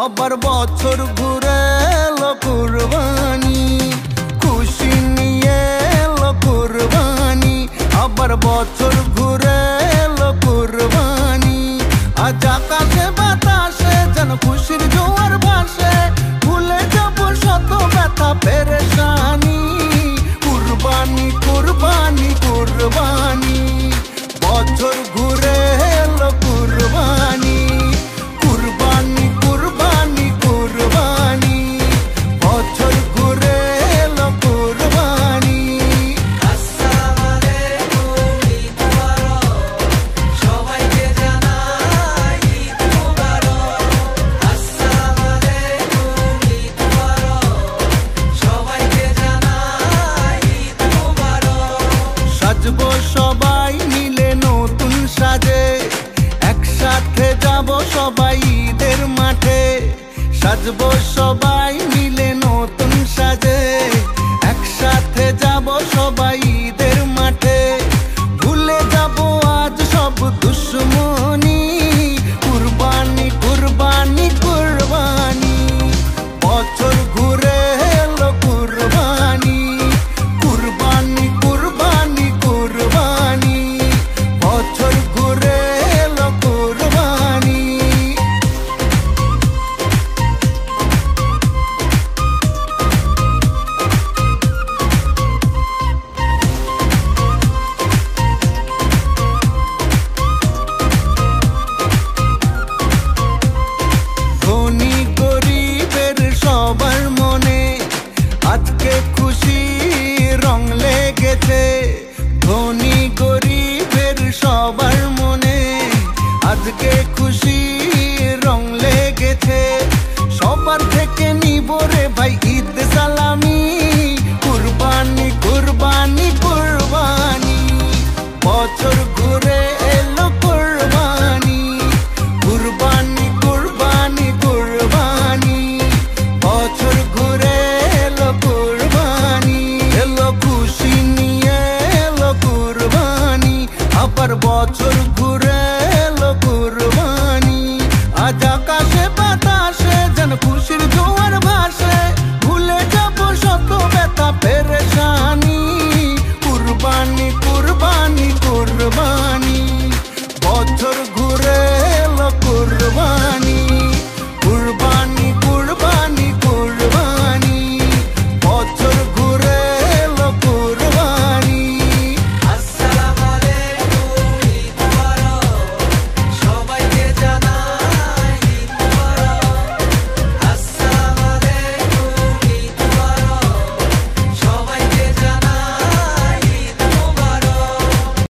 আবার বছর ঘুরে এলো কুরবানি, খুশি নিয়ে এলো কুরবানি। আবার বছর ঘুরে এলো কুরবানি। আজ আকাশে বাতাসে যেন খুশির জোয়ার ভাসে, ভুলে যাব শত ব্যথা পেরেশানি। কুরবানি কুরবানি কুরবানি, বছর ঘুরে এলো কুরবানি। কুরবানি কুরবানি কুরবানি, বছর ঘুরে এলো কুরবানি। আসসালামু আলাইকুম, ঈদ মুবারক, সবাইকে জানাই ঈদ মুবারক। আসসালামু আলাইকুম, ঈদ মুবারক, সবাইকে জানাই ঈদ মুবারক। সাজবো সবাই মিলে নতুন সাজে, একসাথে যাব সবাই ঈদের মাঠে। সাজবো সবাই মিলে নতুন সাজে, একসাথে যাব সবাই ঈদের মাঠে। ভুলে যাব আজ সব দুশ্মনী, কুরবানি কুরবানি কুরবানি, বছর ঘুরে এলো কুরবানি। কুরবানি কুরবানি কুরবানি, বছর ঘুরে এলো কুরবানি। ধনী গরিবের সবার মনে আজকে খুশি রং লেগেছে। ধনী গরিবের সবার মনে আজকে খুশি রং লেগেছে। সবার থেকে নিব রে ভাই ঈদ সালামি, কুরবানি কুরবানি কুরবানি, বছর ঘুরে এলো কুরবানি। কুরবানি কুরবানি কুরবানি, বছর ঘুরে এলো কুরবানি। এলো খুশি নিয়ে এলো কুরবানি, আবার বছর ঘুরে